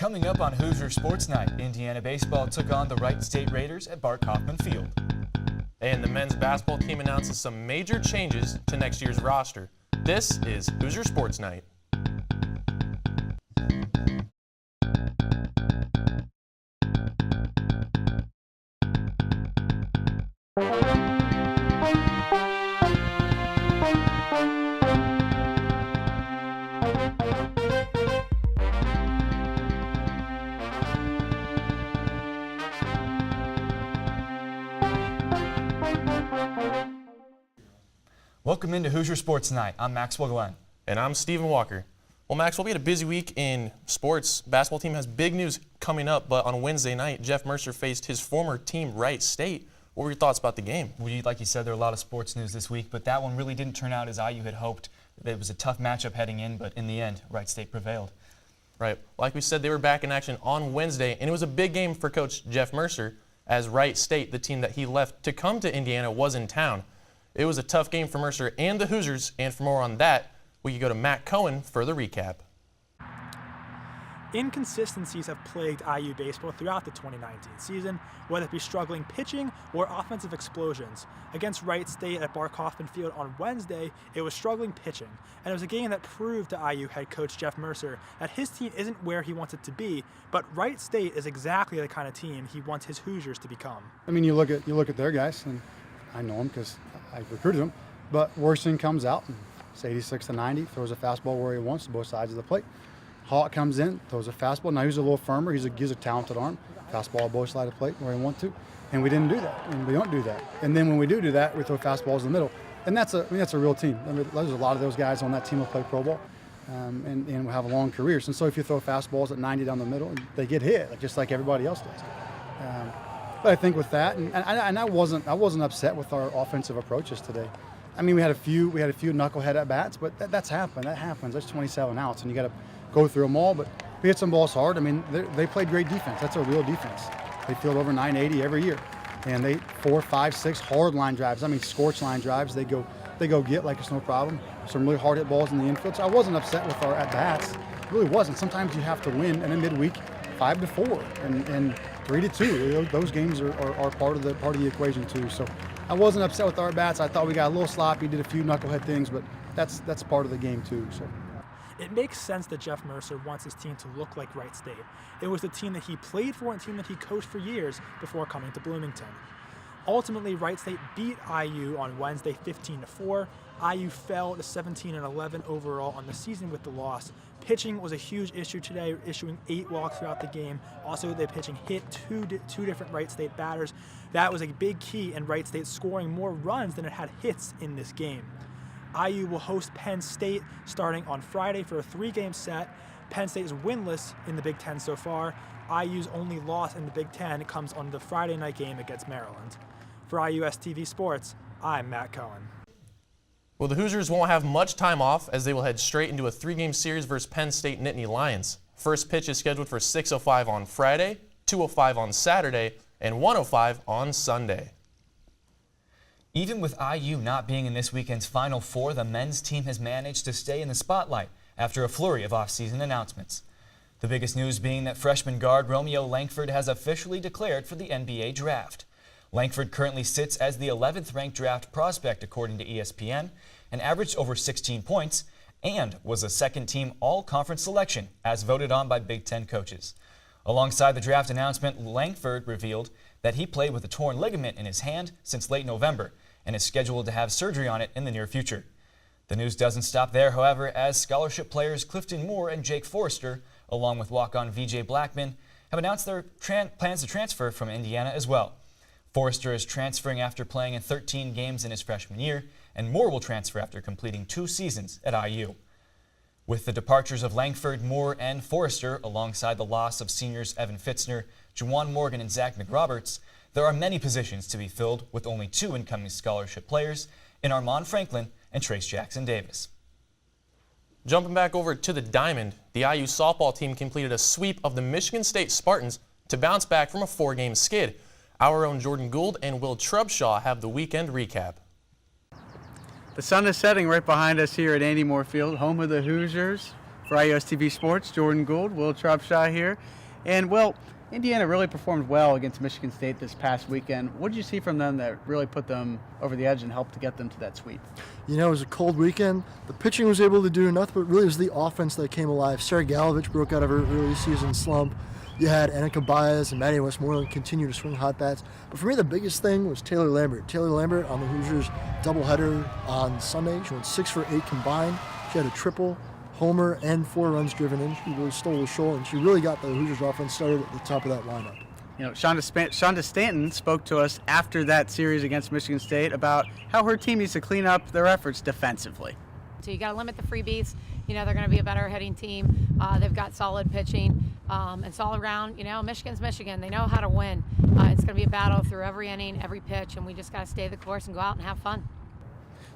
Coming up on Hoosier Sports Night, Indiana baseball took on the Wright State Raiders at Bart Kaufman Field. And the men's basketball team announces some major changes to next year's roster. This is Hoosier Sports Night. Welcome into Hoosier Sports Night. I'm Maxwell Glenn. And I'm Stephen Walker. Well, Maxwell, we had a busy week in sports. Basketball team has big news coming up, but on Wednesday night, Jeff Mercer faced his former team, Wright State. What were your thoughts about the game? Well, like you said, there were a lot of sports news this week, but that one really didn't turn out as IU had hoped. It was a tough matchup heading in, but in the end, Wright State prevailed. Right. Like we said, they were back in action on Wednesday, and it was a big game for Coach Jeff Mercer, as Wright State, the team that he left to come to Indiana, was in town. It was a tough game for Mercer and the Hoosiers, and for more on that, we could go to Matt Cohen for the recap. Inconsistencies have plagued IU baseball throughout the 2019 season, whether it be struggling pitching or offensive explosions. Against Wright State at Bart Kaufman Field on Wednesday, it was struggling pitching, and it was a game that proved to IU head coach Jeff Mercer that his team isn't where he wants it to be, but Wright State is exactly the kind of team he wants his Hoosiers to become. I mean, you look at their guys, and I know them because I recruited them, but Worthing comes out, and it's 86 to 90, throws a fastball where he wants to both sides of the plate. Hawk comes in, throws a fastball. Now he's a little firmer. He's a talented arm. Fastball both sides of the plate where he wants to, and we didn't do that, and we don't do that. And then when we do that, we throw fastballs in the middle, and that's a real team. I mean, there's a lot of those guys on that team who play pro ball, and have long careers. And so if you throw fastballs at 90 down the middle, they get hit, just like everybody else does. But I think with that, and I wasn't upset with our offensive approaches today. I mean, we had a few knucklehead at bats, but that's happened. That happens. There's 27 outs, and you got to go through them all. But we hit some balls hard. I mean, they played great defense. That's a real defense. They field over 980 every year, and they 4, 5, 6 hard line drives. I mean, scorch line drives. They go get like it's no problem. Some really hard hit balls in the infield. So I wasn't upset with our at bats. Really wasn't. Sometimes you have to win, and in midweek, 5-4 and 3-2. Those games are part of the equation too. So I wasn't upset with our at bats. I thought we got a little sloppy, did a few knucklehead things, but that's part of the game too. So it makes sense that Jeff Mercer wants his team to look like Wright State. It was the team that he played for and team that he coached for years before coming to Bloomington. Ultimately, Wright State beat IU on Wednesday 15-4. IU fell to 17-11 overall on the season with the loss. Pitching was a huge issue today, issuing 8 walks throughout the game. Also, the pitching hit two different Wright State batters. That was a big key in Wright State scoring more runs than it had hits in this game. IU will host Penn State starting on Friday for a 3-game set. Penn State is winless in the Big Ten so far. IU's only loss in the Big Ten comes on the Friday night game against Maryland. For IUS TV Sports, I'm Matt Cohen. Well, the Hoosiers won't have much time off as they will head straight into a 3-game series versus Penn State Nittany Lions. First pitch is scheduled for 6:05 on Friday, 2:05 on Saturday, and 1:05 on Sunday. Even with IU not being in this weekend's Final Four, the men's team has managed to stay in the spotlight after a flurry of off-season announcements. The biggest news being that freshman guard Romeo Langford has officially declared for the NBA draft. Langford currently sits as the 11th ranked draft prospect according to ESPN and averaged over 16 points and was a second-team all-conference selection as voted on by Big Ten coaches. Alongside the draft announcement, Langford revealed that he played with a torn ligament in his hand since late November and is scheduled to have surgery on it in the near future. The news doesn't stop there, however, as scholarship players Clifton Moore and Jake Forrester, along with walk-on VJ Blackman, have announced their plans to transfer from Indiana as well. Forrester is transferring after playing in 13 games in his freshman year, and Moore will transfer after completing 2 seasons at IU. With the departures of Langford, Moore, and Forrester, alongside the loss of seniors Evan Fitzner, Juwan Morgan, and Zach McRoberts, there are many positions to be filled with only 2 incoming scholarship players in Armand Franklin and Trace Jackson Davis. Jumping back over to the Diamond, the IU softball team completed a sweep of the Michigan State Spartans to bounce back from a 4-game skid. Our own Jordan Gould and Will Trubshaw have the weekend recap. The sun is setting right behind us here at Andy Moore Field, home of the Hoosiers. For iOS TV Sports, Jordan Gould, Will Trubshaw here. And, Will, Indiana really performed well against Michigan State this past weekend. What did you see from them that really put them over the edge and helped to get them to that sweep? You know, it was a cold weekend. The pitching was able to do nothing, but really it was the offense that came alive. Sarah Galovich broke out of her early season slump. You had Annika Baez and Maddie Westmoreland continue to swing hot bats. But for me, the biggest thing was Taylor Lambert. Taylor Lambert on the Hoosiers doubleheader on Sunday. She went 6 for 8 combined. She had a triple, homer, and 4 runs driven in. She really stole the show, and she really got the Hoosiers offense started at the top of that lineup. You know, Shonda Stanton spoke to us after that series against Michigan State about how her team needs to clean up their efforts defensively. So you got to limit the freebies. You know, they're going to be a better hitting team. They've got solid pitching. And it's all around, you know, Michigan's Michigan. They know how to win. It's going to be a battle through every inning, every pitch, and we just got to stay the course and go out and have fun.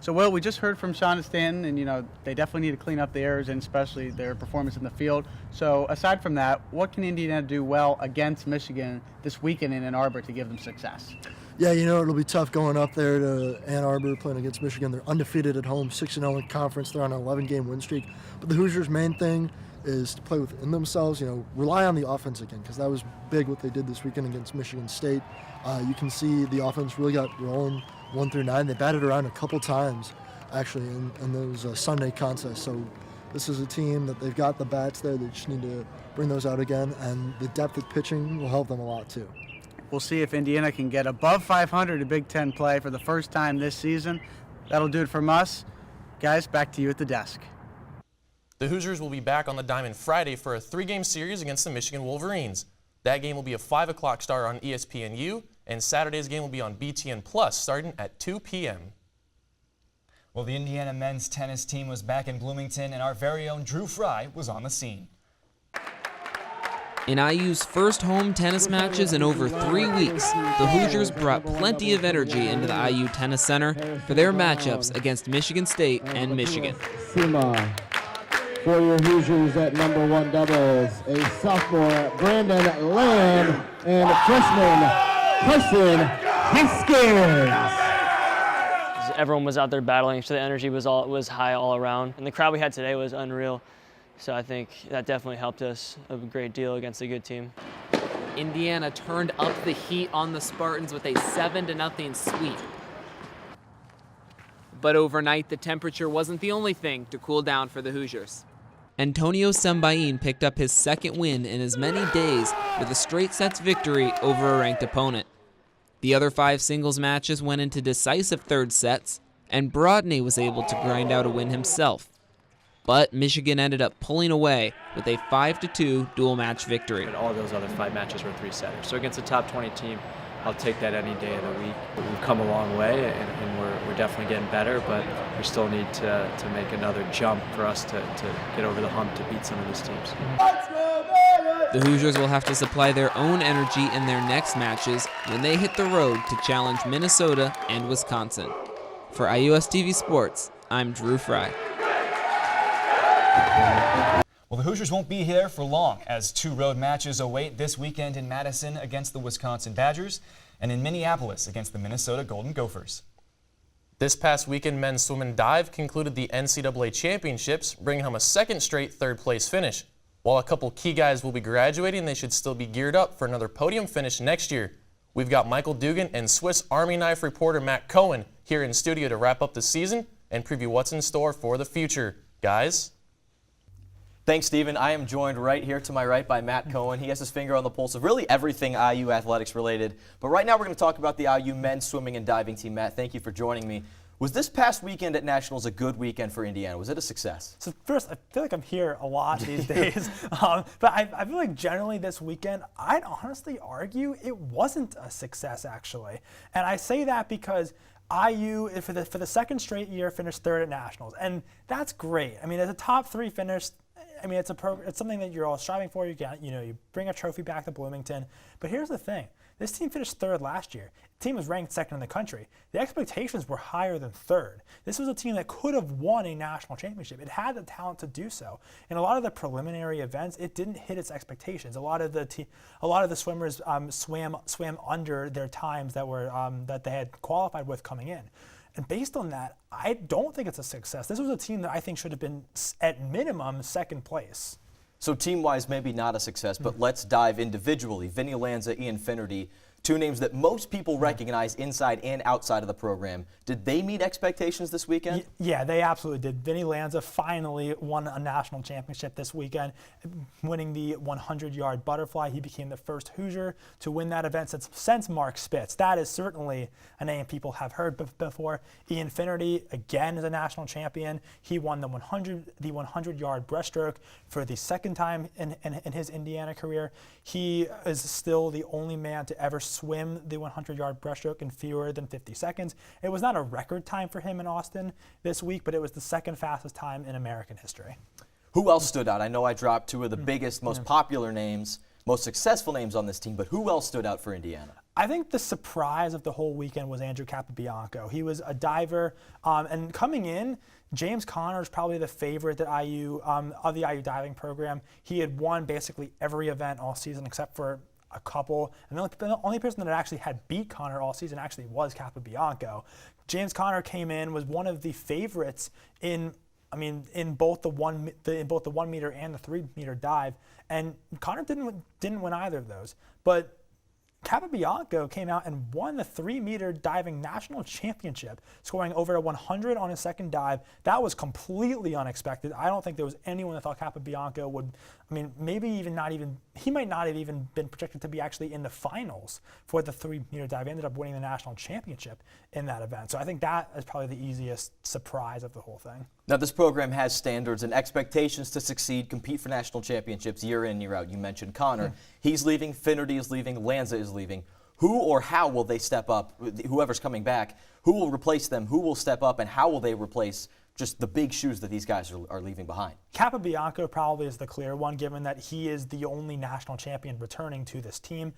So, Will, we just heard from Shonda Stanton, and, you know, they definitely need to clean up the errors and especially their performance in the field. So, aside from that, what can Indiana do well against Michigan this weekend in Ann Arbor to give them success? Yeah, you know, it'll be tough going up there to Ann Arbor playing against Michigan. They're undefeated at home, 6-0 in conference. They're on an 11-game win streak. But the Hoosiers' main thing is to play within themselves, you know, rely on the offense again, because that was big what they did this weekend against Michigan State. You can see the offense really got rolling 1 through 9. They batted around a couple times, actually, in those Sunday contests. So this is a team that they've got the bats there. They just need to bring those out again, and the depth of pitching will help them a lot, too. We'll see if Indiana can get above 500 in Big Ten play for the first time this season. That'll do it from us. Guys, back to you at the desk. The Hoosiers will be back on the diamond Friday for a 3-game series against the Michigan Wolverines. That game will be a 5 o'clock start on ESPNU, and Saturday's game will be on BTN Plus starting at 2 p.m. Well, the Indiana men's tennis team was back in Bloomington, and our very own Drew Fry was on the scene. In IU's first home tennis matches in over 3 weeks, the Hoosiers brought plenty of energy into the IU Tennis Center for their matchups against Michigan State and Michigan. Sima. For your Hoosiers at number 1 doubles, a sophomore, Brandon Lamb, and a freshman, Carson Haskins. Everyone was out there battling, so the energy was high all around. And the crowd we had today was unreal. So I think that definitely helped us a great deal against a good team. Indiana turned up the heat on the Spartans with a 7-0 sweep. But overnight, the temperature wasn't the only thing to cool down for the Hoosiers. Antonio Sembain picked up his second win in as many days with a straight sets victory over a ranked opponent. The other 5 singles matches went into decisive third sets, and Brodney was able to grind out a win himself. But Michigan ended up pulling away with a 5-2 dual match victory. All those other 5 matches were 3-setters. So against a top 20 team, I'll take that any day of the week. We've come a long way, and we're definitely getting better, but we still need to make another jump for us to get over the hump to beat some of these teams. The Hoosiers will have to supply their own energy in their next matches when they hit the road to challenge Minnesota and Wisconsin. For iOS TV Sports, I'm Drew Fry. Well, the Hoosiers won't be here for long as 2 road matches await this weekend in Madison against the Wisconsin Badgers and in Minneapolis against the Minnesota Golden Gophers. This past weekend, men's swim and dive concluded the NCAA championships, bringing home a second straight third-place finish. While a couple key guys will be graduating, they should still be geared up for another podium finish next year. We've got Michael Dugan and Swiss Army knife reporter Matt Cohen here in studio to wrap up the season and preview what's in store for the future. Guys? Thanks, Stephen. I am joined right here to my right by Matt Cohen. He has his finger on the pulse of really everything IU athletics related. But right now we're going to talk about the IU men's swimming and diving team. Matt, thank you for joining me. Was this past weekend at Nationals a good weekend for Indiana? Was it a success? So first, I feel like I'm here a lot these days. But I feel like generally this weekend, I'd honestly argue it wasn't a success, actually. And I say that because IU, for the second straight year, finished 3rd at Nationals. And that's great. I mean, as a top 3 finish, I mean, it's something that you're all striving for. You bring a trophy back to Bloomington. But here's the thing. This team finished 3rd last year. The team was ranked 2nd in the country. The expectations were higher than 3rd. This was a team that could have won a national championship. It had the talent to do so. In a lot of the preliminary events, it didn't hit its expectations. A lot of the swimmers swam under their times that they had qualified with coming in. And based on that, I don't think it's a success. This was a team that I think should have been, at minimum, second place. So team-wise, maybe not a success, but let's dive individually. Vinny Lanza, Ian Finnerty, two names that most people recognize inside and outside of the program. Did they meet expectations this weekend? Yeah, they absolutely did. Vinny Lanza finally won a national championship this weekend, winning the 100-yard butterfly. He became the first Hoosier to win that event since Mark Spitz. That is certainly a name people have heard before. Ian Finnerty, again, is a national champion. He won the 100-yard breaststroke for the second time in his Indiana career. He is still the only man to ever swim the 100-yard breaststroke in fewer than 50 seconds. It was not a record time for him in Austin this week, but it was the second fastest time in American history. Who else stood out? I know I dropped two of the biggest, most popular names, most successful names on this team, but who else stood out for Indiana? I think the surprise of the whole weekend was Andrew Capobianco. He was a diver, and coming in, James Conner is probably the favorite that IU of the IU diving program. He had won basically every event all season except for a couple, and the only person that actually had beat Conner all season actually was Capobianco. James Conner came in, was one of the favorites in both the 1 meter and the 3 meter dive, and Conner didn't win either of those. But Capobianco came out and won the 3 meter diving national championship, scoring over a 100 on his second dive. That was completely unexpected. I don't think there was anyone that thought Capobianco would, he might not have even been projected to be actually in the finals for the 3 meter dive. He ended up winning the national championship in that event. So I think that is probably the easiest surprise of the whole thing. Now, this program has standards and expectations to succeed, compete for national championships year in, year out. You mentioned Conner. He's leaving, Finnerty is leaving, Lanza is leaving. Who or how will they step up? Whoever's coming back, who will replace them? Who will step up, and how will they replace just the big shoes that these guys are leaving behind? Capobianco probably is the clear one, given that he is the only national champion returning to this team.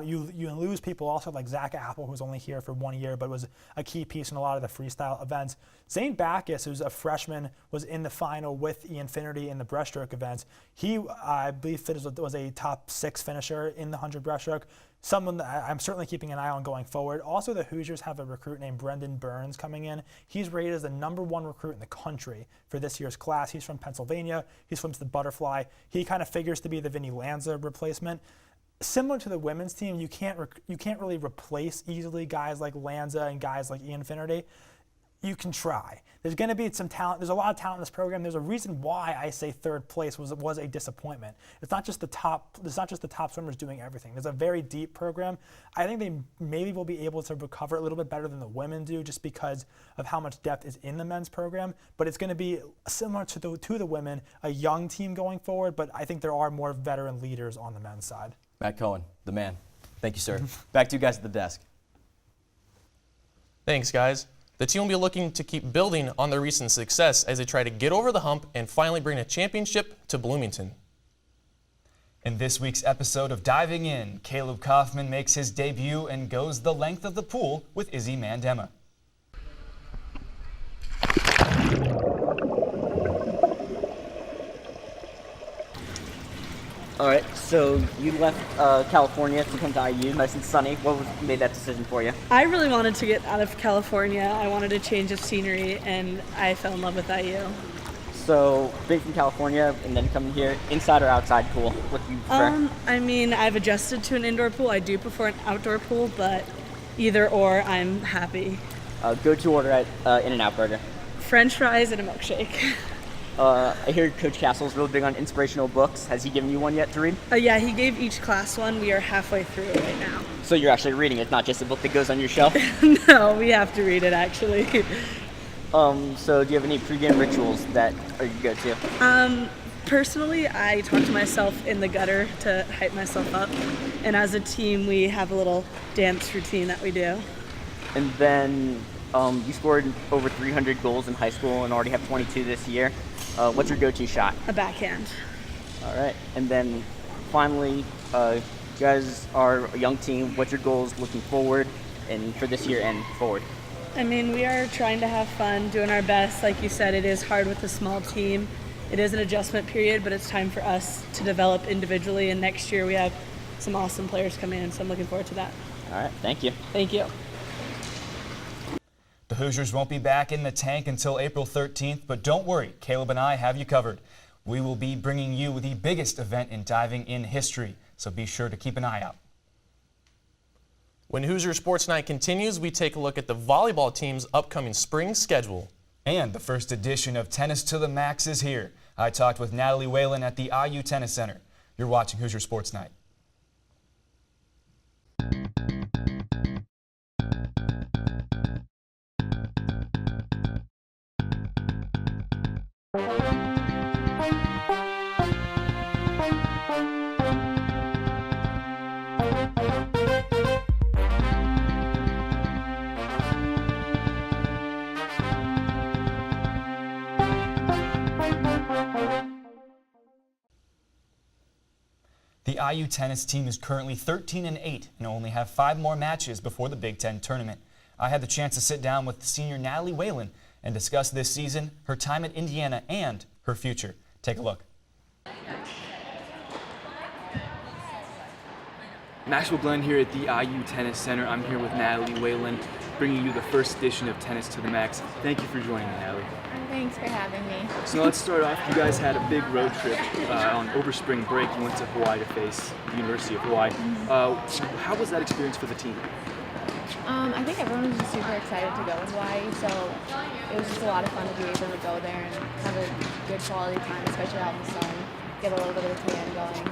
You lose people also like Zach Apple, who's only here for 1 year, but was a key piece in a lot of the freestyle events. Zane Backus, who's a freshman, was in the final with Ian Finnerty in the breaststroke events. He, I believe, was a top 6 finisher in the 100 breaststroke. Someone that I'm certainly keeping an eye on going forward. Also, the Hoosiers have a recruit named Brendan Burns coming in. He's rated as the #1 recruit in the country for this year's class. He's from Pennsylvania. He swims the butterfly. He kind of figures to be the Vinny Lanza replacement. Similar to the women's team, you can't really replace easily guys like Lanza and guys like Ian Finnerty. You can try. There's going to be some talent. There's a lot of talent in this program. There's a reason why I say third place was a disappointment. It's not just the top swimmers doing everything. There's a very deep program. I think they maybe will be able to recover a little bit better than the women do, just because of how much depth is in the men's program. But it's going to be similar to the women, a young team going forward. But I think there are more veteran leaders on the men's side. Matt Cohen, the man. Thank you, sir. Back to you guys at the desk. Thanks, guys. The team will be looking to keep building on their recent success as they try to get over the hump and finally bring a championship to Bloomington. In this week's episode of Diving In, Caleb Kaufman makes his debut and goes the length of the pool with Izzy Mandema. All right, so you left California to come to IU, nice and sunny. What made that decision for you? I really wanted to get out of California. I wanted a change of scenery, and I fell in love with IU. So, being from California and then coming here, inside or outside pool? What do you prefer? I've adjusted to an indoor pool. I do prefer an outdoor pool, but either or, I'm happy. Go-to order at In-N-Out Burger? French fries and a milkshake. I hear Coach Castle's really big on inspirational books. Has he given you one yet to read? Yeah, he gave each class one. We are halfway through it right now. So you're actually reading it, not just a book that goes on your shelf? No, we have to read it, actually. So do you have any pregame rituals that you go to? Personally, I talk to myself in the gutter to hype myself up. And as a team, we have a little dance routine that we do. And then you scored over 300 goals in high school and already have 22 this year. What's your go-to shot? A backhand. All right. And then finally, you guys are a young team. What's your goals looking forward and for this year and forward? We are trying to have fun, doing our best. Like you said, it is hard with a small team. It is an adjustment period, but it's time for us to develop individually. And next year we have some awesome players coming in, so I'm looking forward to that. All right. Thank you. Thank you. The Hoosiers won't be back in the tank until April 13th, but don't worry, Caleb and I have you covered. We will be bringing you the biggest event in diving in history, so be sure to keep an eye out. When Hoosier Sports Night continues, we take a look at the volleyball team's upcoming spring schedule. And the first edition of Tennis to the Max is here. I talked with Natalie Whalen at the IU Tennis Center. You're watching Hoosier Sports Night. The IU tennis team is currently 13-8 and only have 5 more matches before the Big Ten tournament. I had the chance to sit down with senior Natalie Whalen and discuss this season, her time at Indiana, and her future. Take a look. Maxwell Glenn here at the IU Tennis Center. I'm here with Natalie Whalen, bringing you the first edition of Tennis to the Max. Thank you for joining me, Natalie. Thanks for having me. So now let's start off. You guys had a big road trip over spring break. You went to Hawaii to face the University of Hawaii. How was that experience for the team? I think everyone was just super excited to go to Hawaii, so it was just a lot of fun to be able to go there and have a good quality time, especially out in the sun, get a little bit of a tan going.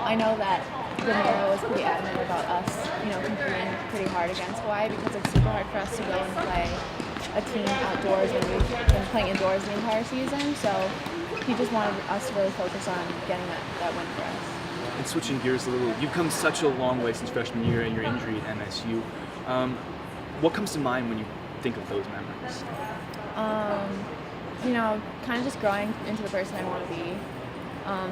I know that Gamera was pretty adamant about us, competing pretty hard against Hawaii because it's super hard for us to go and play a team outdoors when we've been playing indoors the entire season. So he just wanted us to really focus on getting that win for us. And switching gears a little, you've come such a long way since freshman year and your injury at MSU. What comes to mind when you think of those memories? Kind of just growing into the person I want to be.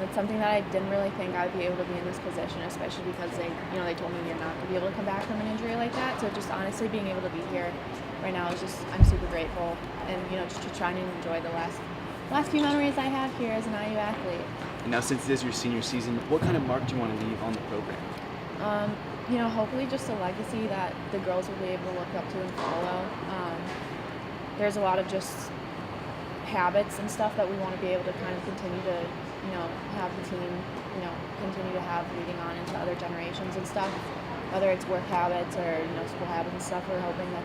It's something that I didn't really think I would be able to be in this position, especially because they told me you're not going to be able to come back from an injury like that. So just honestly being able to be here right now is just, I'm super grateful, and just to try and enjoy the last few memories I have here as an IU athlete. And now since it is your senior season, what kind of mark do you want to leave on the program? Hopefully just a legacy that the girls will be able to look up to and follow. There's a lot of just habits and stuff that we want to be able to kind of continue to have the team, continue to have leading on into other generations and stuff. Whether it's work habits or, school habits and stuff, we're hoping that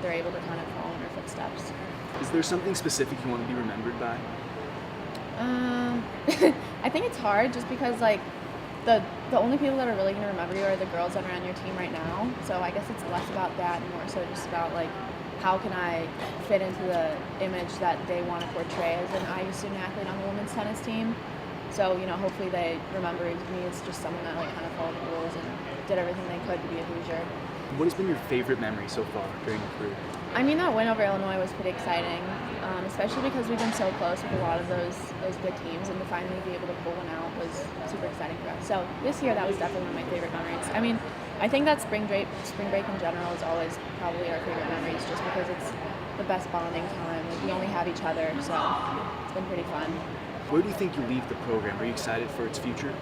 they're able to kind of follow in our footsteps. Is there something specific you want to be remembered by? I think it's hard just because, the only people that are really going to remember you are the girls that are on your team right now. So I guess it's less about that and more so just about, how can I fit into the image that they want to portray as an IU student athlete on the women's tennis team. So, hopefully they remember me as just someone that kind of followed the rules and did everything they could to be a Hoosier. What has been your favorite memory so far during your career? That win over Illinois was pretty exciting, especially because we've been so close with a lot of those good teams, and to finally be able to pull one out was super exciting for us. So this year, that was definitely one of my favorite memories. I think that spring break in general is always probably our favorite memories, just because it's the best bonding time. We only have each other, so it's been pretty fun. Where do you think you leave the program? Are you excited for its future?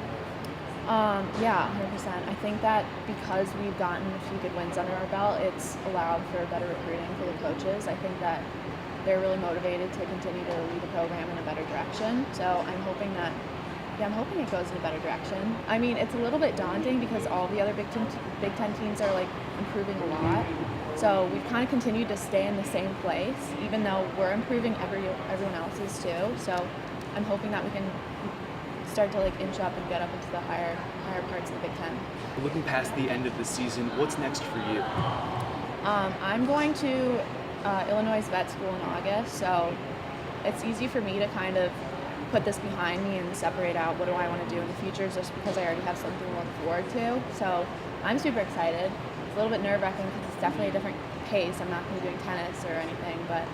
Yeah, 100%. I think that because we've gotten a few good wins under our belt, it's allowed for better recruiting for the coaches. I think that they're really motivated to continue to lead the program in a better direction. So I'm hoping it goes in a better direction. It's a little bit daunting because all the other Big Ten teams are improving a lot. So we've kind of continued to stay in the same place, even though we're improving, everyone else is too. So I'm hoping that we can start to inch up and get up into the higher parts of the Big Ten. Looking past the end of the season, what's next for you? I'm going to Illinois vet school in August, so it's easy for me to kind of put this behind me and separate out what do I want to do in the future, just because I already have something to look forward to. So I'm super excited. It's a little bit nerve-wracking because it's definitely a different pace. I'm not going to be doing tennis or anything, but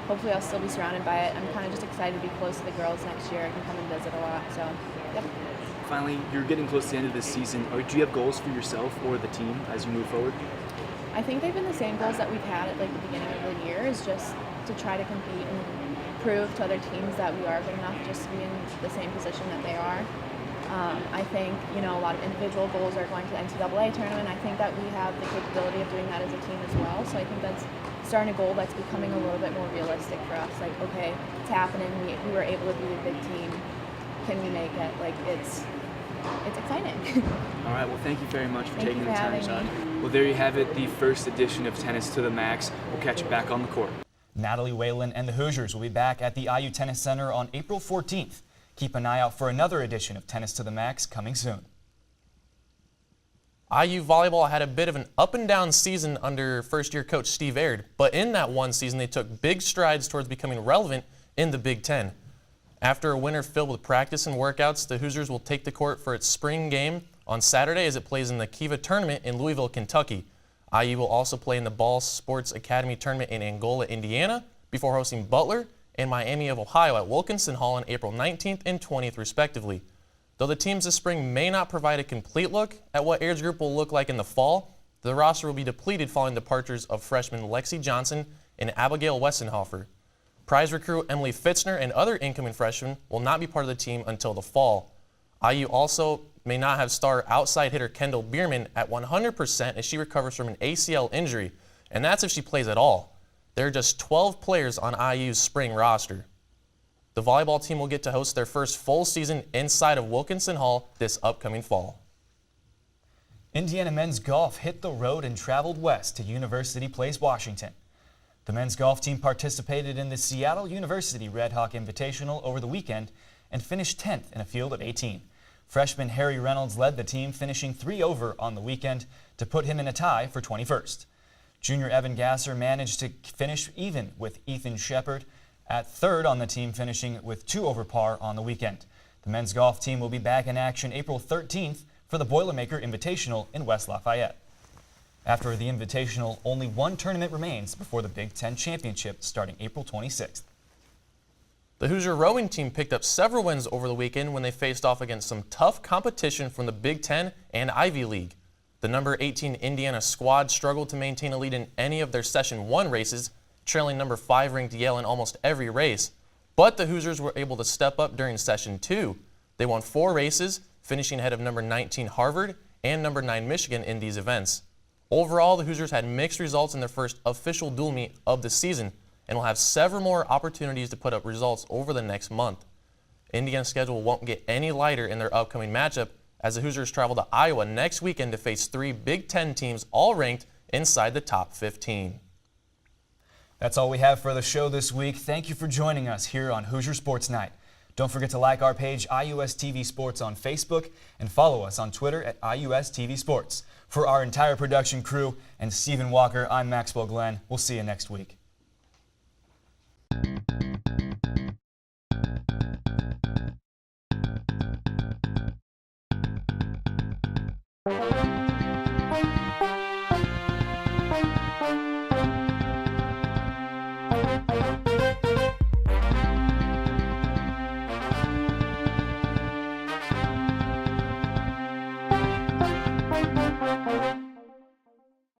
hopefully I'll still be surrounded by it. I'm kind of just excited to be close to the girls next year. I can come and visit a lot, so yep. Finally, you're getting close to the end of this season. Do you have goals for yourself or the team as you move forward? I think they've been the same goals that we've had at the beginning of the year, is just to try to compete and prove to other teams that we are good enough just to be in the same position that they are. I think, a lot of individual goals are going to the NCAA tournament. I think that we have the capability of doing that as a team as well. So I think that's starting a goal that's becoming a little bit more realistic for us. Like, okay, it's happening. We were able to beat a big team. Can we make it? Like, it's exciting. All right, well, thank you very much for taking the time, having Sean. Well, there you have it, the first edition of Tennis to the Max. We'll catch you back on the court. Natalie Whalen and the Hoosiers will be back at the IU Tennis Center on April 14th. Keep an eye out for another edition of Tennis to the Max coming soon. IU volleyball had a bit of an up and down season under first-year coach Steve Aird, but in that one season they took big strides towards becoming relevant in the Big Ten. After a winter filled with practice and workouts, the Hoosiers will take the court for its spring game on Saturday as it plays in the Kiva tournament in Louisville, Kentucky. IU will also play in the Ball Sports Academy tournament in Angola, Indiana, before hosting Butler and Miami of Ohio at Wilkinson Hall on April 19th and 20th, respectively. Though the teams this spring may not provide a complete look at what Aird's group will look like in the fall, the roster will be depleted following departures of freshmen Lexi Johnson and Abigail Wessenhofer. Prize recruit Emily Fitzner and other incoming freshmen will not be part of the team until the fall. IU also may not have star outside hitter Kendall Bierman at 100% as she recovers from an ACL injury, and that's if she plays at all. There are just 12 players on IU's spring roster. The volleyball team will get to host their first full season inside of Wilkinson Hall this upcoming fall. Indiana men's golf hit the road and traveled west to University Place, Washington. The men's golf team participated in the Seattle University Red Hawk Invitational over the weekend and finished 10th in a field of 18. Freshman Harry Reynolds led the team, finishing 3 over on the weekend to put him in a tie for 21st. Junior Evan Gasser managed to finish even with Ethan Shepard at 3rd on the team, finishing with 2 over par on the weekend. The men's golf team will be back in action April 13th for the Boilermaker Invitational in West Lafayette. After the Invitational, only one tournament remains before the Big Ten Championship starting April 26th. The Hoosier rowing team picked up several wins over the weekend when they faced off against some tough competition from the Big Ten and Ivy League. The number 18 Indiana squad struggled to maintain a lead in any of their Session 1 races, trailing number 5 ranked Yale in almost every race. But the Hoosiers were able to step up during Session 2. They won 4 races, finishing ahead of number 19 Harvard and number 9 Michigan in these events. Overall, the Hoosiers had mixed results in their first official dual meet of the season and will have several more opportunities to put up results over the next month. Indiana's schedule won't get any lighter in their upcoming matchup as the Hoosiers travel to Iowa next weekend to face 3 Big Ten teams, all ranked inside the top 15. That's all we have for the show this week. Thank you for joining us here on Hoosier Sports Night. Don't forget to like our page, IUS TV Sports, on Facebook and follow us on Twitter at IUS TV Sports. For our entire production crew and Stephen Walker, I'm Maxwell Glenn. We'll see you next week. Thank you.